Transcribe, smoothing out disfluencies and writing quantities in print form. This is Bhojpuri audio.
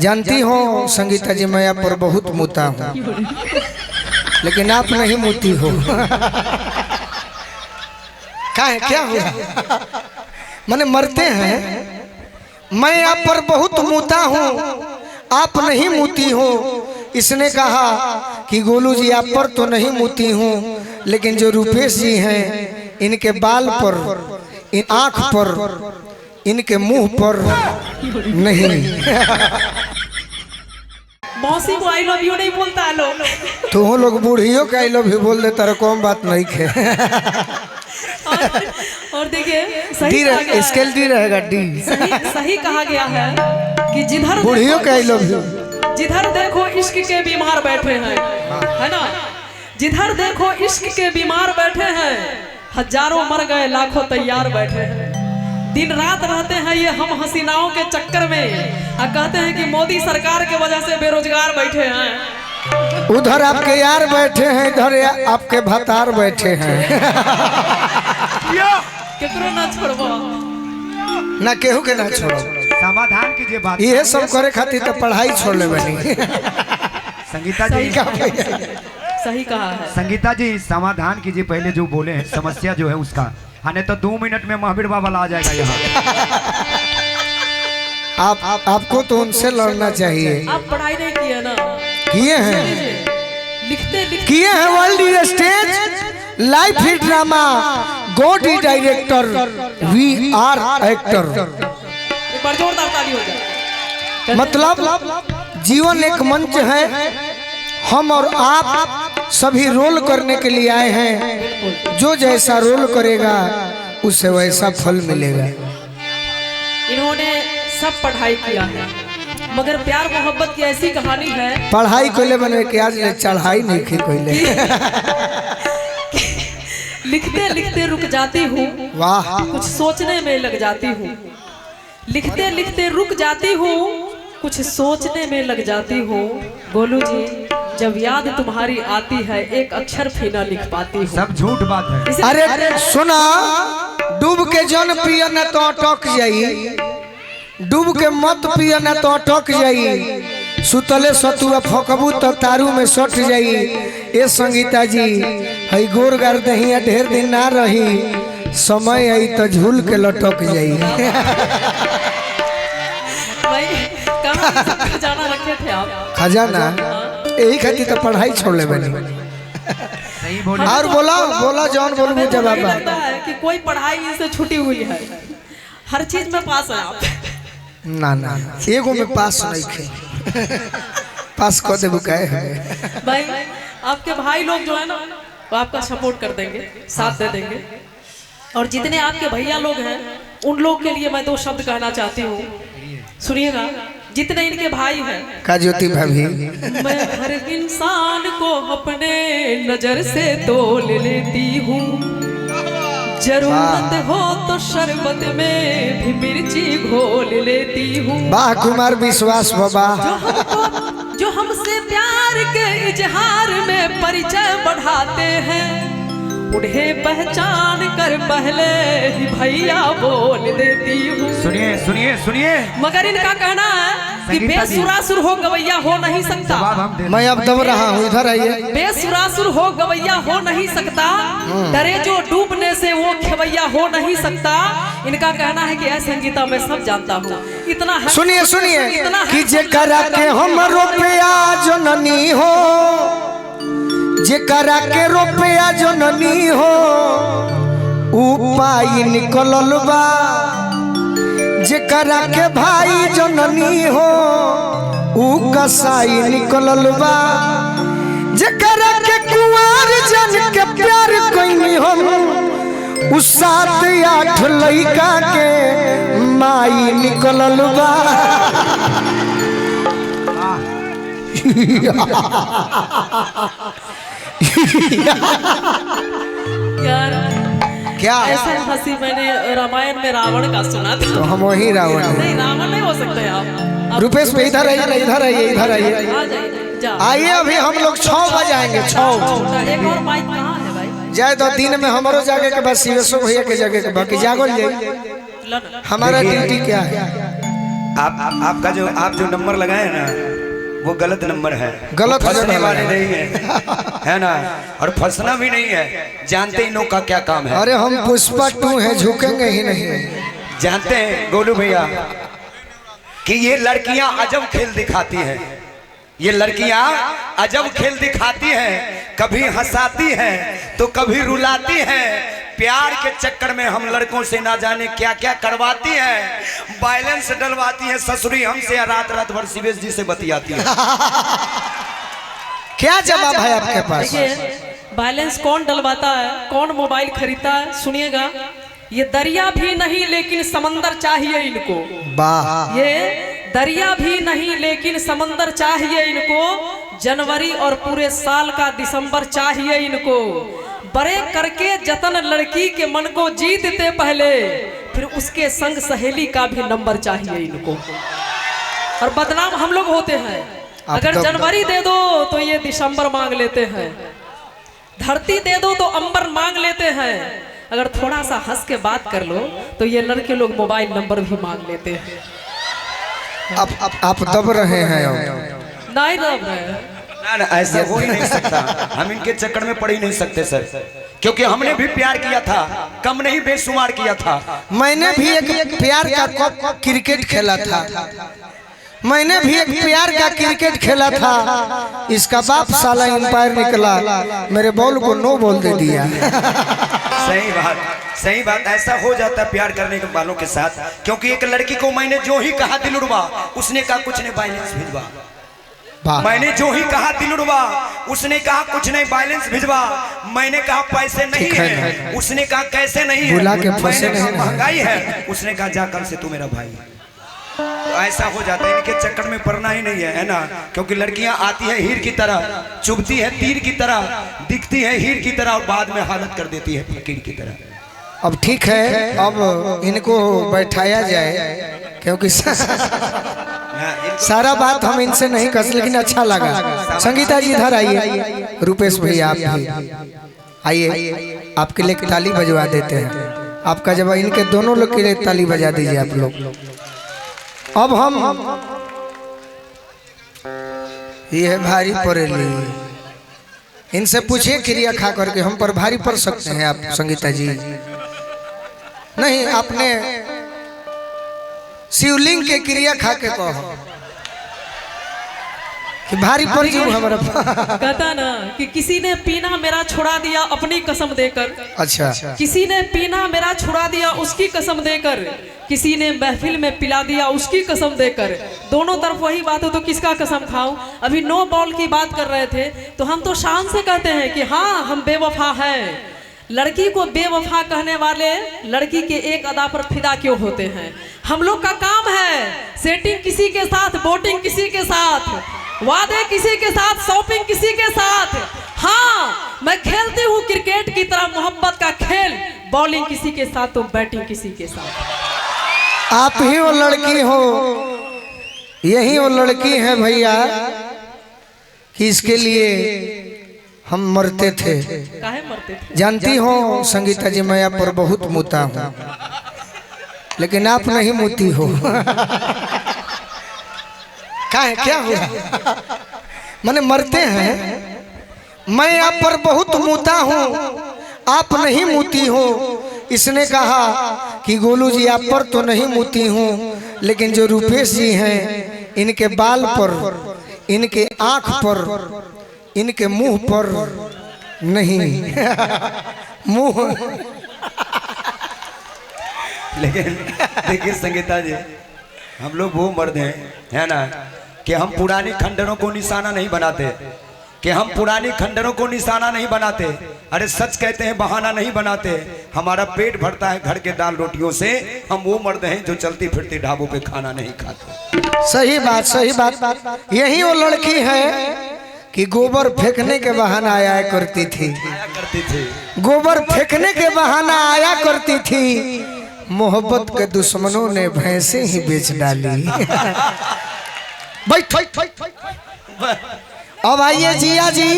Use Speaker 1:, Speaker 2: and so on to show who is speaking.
Speaker 1: जानती हो संगीता जी, मैं आप पर बहुत मुता हूँ, लेकिन आप नहीं मुती हो। क्या हुआ? मैंने मरते हैं, मैं आप पर बहुत मुता हूँ, आप नहीं मुती हो। इसने कहा कि गोलू जी आप पर तो नहीं मुती हूँ, लेकिन जो रूपेश जी हैं इनके बाल पर, इन आँख पर, इनके मुंह पर नहीं।
Speaker 2: मौसी को आई लव यू नहीं बोलता है लोग।
Speaker 1: तो लोग बूढ़ियों का आई लव यू बोल देता रहे, कौन बात नहीं खे।
Speaker 2: और देखिए
Speaker 1: स्केल डी रहेगा, डी।
Speaker 2: सही कहा गया है कि जिधर
Speaker 1: बूढ़ियों का आई लव यू,
Speaker 2: जिधर देखो इश्क के बीमार बैठे हैं, है ना, जिधर देखो इश्क के बीमार बैठे हैं, हजारों मर गए लाखों तैयार बैठे हैं। दिन रात रहते हैं ये हम हसीनाओं के चक्कर में, और कहते हैं कि मोदी सरकार के वजह से बेरोजगार बैठे हैं।
Speaker 1: उधर आपके यार बैठे हैं, इधर आपके भतार बैठे हैं।
Speaker 2: केकरो ना छोड़बो,
Speaker 1: ना केहू के ना छोड़ो।
Speaker 3: समाधान कीजिए बात।
Speaker 1: ये सब करे खातिर तो पढ़ाई छोड़ ले बनी।
Speaker 3: संगीता जी
Speaker 2: सही कहा है।
Speaker 3: संगीता जी समाधान कीजिए, पहले जो बोले हैं समस्या जो है उसका। हाँ, नहीं तो 2 मिनट में महावीर बाबा आ जाएगा यहाँ।
Speaker 1: आपको तो उनसे लड़ना चाहिए।
Speaker 2: आप पढ़ाई नहीं किए ना?
Speaker 1: किए हैं,
Speaker 2: लिखते
Speaker 1: किए हैं। वर्ल्ड स्टेज लाइफ ही ड्रामा, गॉड ही डायरेक्टर, वी आर एक्टर।
Speaker 2: एक बार जोरदार ताली हो जाए।
Speaker 1: मतलब जीवन एक मंच है, हम और आप सभी रोल करने के लिए आए हैं। जो जैसा रोल करेगा उसे वैसा फल मिलेगा।
Speaker 2: इन्होंने सब पढ़ाई किया है, मगर प्यार मोहब्बत की ऐसी कहानी है।
Speaker 1: पढ़ाई कोले बने के आज ले चढ़ाई नहीं की कोले।
Speaker 2: लिखते लिखते रुक जाती हूँ,
Speaker 1: वाह,
Speaker 2: कुछ सोचने में लग जाती हूँ। लिखते लिखते रुक जाती हूँ, कुछ सोचने में लग जाती हूँ। गोलू जी जब याद तुम्हारी आती है, एक अक्षर भी ना लिख पाती हूँ।
Speaker 3: सब झूठ बात है।
Speaker 1: अरे सुना, डूब के जन पिया न तो अटक जाई, डूब के मत पिया न तो अटक जाई, सुतले सतुआ फकबू तो तारू में सट जाई। ए संगीता जी हई गोर गार दहिया ढेर दिन ना रही, समय आई तो झूल के लटक जाई।
Speaker 2: खजाना रखे थे आप?
Speaker 1: खजाना यही खातिर तो पढ़ाई छोड़ ले बनी।
Speaker 3: सही बोल।
Speaker 1: और बोला जॉन बोलबू जवाब।
Speaker 2: लगता है कि कोई पढ़ाई इनसे छुटी हुई है, हर चीज में पास है आप।
Speaker 1: ना ना, एगो में पास नहीं खे। पास कर देबू काहे है
Speaker 2: भाई। आपके भाई लोग जो है ना, वो आपका सपोर्ट कर देंगे, साथ दे देंगे। और जितने आपके भैया लोग हैं, उन लोग के लिए मैं 2 शब्द कहना चाहती हूँ, सुनिएगा। जितने इनके भाई हैं,
Speaker 1: का ज्योति भाभी,
Speaker 2: मैं हर इंसान को अपने नजर से तोल लेती हूँ। जरूरत हो तो शरबत में भी मिर्ची घोल लेती हूँ।
Speaker 1: वाह कुमार विश्वास बाबा।
Speaker 2: जो हमसे प्यार के इजहार में परिचय बढ़ाते हैं, उन्हें पहचान कर पहले ही भैया बोल देती हूँ।
Speaker 3: सुनिए सुनिए सुनिए,
Speaker 2: मगर इनका कहना है कि बेसुरासुर हो गवैया हो नहीं सकता।
Speaker 1: मैं अब दब रहा हूँ, इधर आइए।
Speaker 2: बेसुरासुर हो गवैया हो नहीं सकता, डरे जो डूबने से वो खेवैया हो नहीं सकता। इनका कहना है कि ऐसे संगीता मैं सब जानता हूँ। इतना
Speaker 1: सुनिए सुनिए कि जेकरा के हमरो प्यार जननी हो, जेकरा के रुपया जननी हो, ऊ पाई निकलल बा। जेकरा के भाई जननी हो, ऊ कसाई निकलल बा। जेकरा के कुंवर जन के प्यार कइनी हम, ऊ 7-8 लइका के माई निकलल बा।
Speaker 2: यार
Speaker 1: क्या
Speaker 2: ऐसे हंसी मैंने रामायण में रावण का सुना था।
Speaker 1: तो हम वही रावण हैं।
Speaker 2: नहीं, रावण नहीं हो सकते आप।
Speaker 1: रुपेश पे इधर आइए, इधर आइए, इधर आइए।
Speaker 2: आ जाइए, जा।
Speaker 1: आइए, अभी हम लोग 6 बजाएंगे। 6
Speaker 2: एक और माइक कहाँ है भाई?
Speaker 1: जाए तो दिन में हमारो जागे के बाद शिवेशो भैया के जगह के बाकी जागल जाए। हमारा ड्यूटी क्या है?
Speaker 3: आपका जो आप जो नंबर लगाए ना वो गलत नंबर है,
Speaker 1: गलत
Speaker 3: फंसने
Speaker 1: नंबर
Speaker 3: वाले
Speaker 1: है।
Speaker 3: नहीं है, है ना, और फंसना भी नहीं है। जानते इन लोग का क्या काम है?
Speaker 1: अरे हम पुष्पा 2 है, झुकेंगे ही नहीं।
Speaker 3: जानते हैं गोलू भैया कि ये लड़कियां अजब खेल दिखाती हैं, ये लड़कियां अजब खेल दिखाती हैं, कभी हंसाती हैं तो कभी रुलाती हैं। प्यार के चक्कर में हम लड़कों से ना जाने क्या क्या करवाती हैं, बैलेंस डलवाती हैं ससुरी हमसे, रात रात भर शिवेश जी से बतियाती है।
Speaker 1: क्या जवाब है आपके पास?
Speaker 2: देखिए बैलेंस कौन डलवाता है, कौन मोबाइल खरीदता है, सुनिएगा। ये दरिया भी नहीं लेकिन समंदर चाहिए इनको।
Speaker 1: वाह,
Speaker 2: ये दरिया भी नहीं लेकिन समंदर चाहिए इनको, जनवरी और पूरे साल का दिसंबर चाहिए इनको। बड़े करके जतन लड़की के मन को जीतते पहले, फिर उसके संग सहेली का भी नंबर चाहिए इनको। और बदनाम हम लोग होते हैं। अगर जनवरी दे दो तो ये दिसंबर मांग लेते हैं, धरती दे दो तो अंबर मांग लेते हैं, अगर थोड़ा सा हंस के बात कर लो तो ये लड़के लोग मोबाइल नंबर भी मांग लेते हैं।
Speaker 1: आप दब रहे हैं।
Speaker 2: नहीं दब रहे,
Speaker 3: ना ऐसा हो ही नहीं सकता, हम इनके चक्कर में पड़ ही नहीं सकते सर, क्योंकि हमने भी प्यार किया था, कम नहीं बेशुमार किया था।
Speaker 1: मैंने भी एक प्यार का क्रिकेट खेला था, मैंने भी एक प्यार का क्रिकेट खेला था। इसका बाप साला एम्पायर निकला, मेरे बॉल को नो बॉल दे दिया।
Speaker 3: सही बात, सही बात। ऐसा हो जाता है प्यार करने के वालों के साथ, क्योंकि एक लड़की को मैंने जो ही कहा दिलरुबा, उसने कहा कुछ नहीं बैलेंस भिजवा। मैंने जो ही कहा दिलरुबा, उसने कहा कुछ नहीं बैलेंस भिजवा। मैंने कहा पैसे नहीं है, उसने कहा कैसे नहीं है। मैंने कहा महंगाई है, उसने कहा जा कल से तू मेरा भाई। तो ऐसा हो जाता है, इनके चक्कर में पड़ना ही नहीं है ना, क्योंकि लड़कियां आती है हीर की तरह, चुभती है तीर की तरह, दिखती है हीर की तरह और बाद में हालत कर देती है फकीर की तरह।
Speaker 1: अब ठीक है, अब इनको बैठाया जाए, क्योंकि सारा बात हम इनसे नहीं कर, लेकिन अच्छा लगा। संगीता जी इधर आइए, रुपेश भैया आप भी आइए, आपके लिए ताली बजवा देते हैं। आपका जवाब, इनके दोनों लोग के लिए ताली बजा दीजिए आप लोग। अब हम ये है भारी पड़ेली, इनसे पूछिए क्रिया खा करके हम पर भारी पड़ सकते हैं आप संगीता जी? नहीं, आपने शिवलिंग के क्रिया खा के कहो कि भारी पड़ जाऊं हमारा।
Speaker 2: कहता ना कि किसी ने पीना मेरा छुड़ा दिया अपनी कसम देकर।
Speaker 1: अच्छा,
Speaker 2: किसी ने पीना मेरा छुड़ा दिया उसकी कसम देकर, किसी ने महफिल में पिला दिया उसकी कसम देकर। दोनों तरफ वही बात हो तो किसका कसम खाऊं? अभी नो बॉल की बात कर रहे थे तो हम तो शान से कहते हैं कि हाँ हम बेवफा हैं। लड़की को बेवफा कहने वाले लड़की के एक अदा पर फिदा क्यों होते हैं? हम लोग का काम है सेटिंग किसी के साथ, बोटिंग किसी के साथ, वादे किसी के साथ, शॉपिंग किसी के साथ। हाँ, मैं खेलती हूँ क्रिकेट की तरह मोहब्बत का खेल, बॉलिंग किसी के साथ तो बैटिंग किसी के साथ।
Speaker 1: आप ही वो लड़की हो, यही वो लड़की है भैया कि इसके लिए हम मरते थे।
Speaker 2: काहे मरते थे?
Speaker 1: जानती हो संगीता जी, मैं आप पर बहुत मुता हूँ, लेकिन आप नहीं मुती हो। क्या हुआ? मैंने मरते हैं, मैं आप पर बहुत मुता हूँ, आप नहीं मुती हो। इसने कहा कि गोलू जी आप पर तो नहीं मुती हूँ, लेकिन जो रुपेश जी हैं इनके बाल पर, इनके आँख पर, इनके मुंह पर नहीं। मुंह
Speaker 3: लेकिन देखिए संगीता जी, हम लोग वो मर्द हैं, है ना, कि हम पुरानी खंडरों को निशाना नहीं बनाते, कि हम पुरानी खंडरों को निशाना नहीं बनाते। अरे सच कहते हैं, बहाना नहीं बनाते। हमारा पेट भरता है घर के दाल रोटियों से। हम वो मर्द हैं जो चलती फिरती ढाबों पे खाना नहीं खाते।
Speaker 1: सही बात, सही बात। यही वो लड़की है कि गोबर फेंकने के बहाना आया करती थी, गोबर फेंकने के बहाना आया करती थी। मोहब्बत के दुश्मनों ने भैंसे ही बेच डाली। अब आइए जिया जी।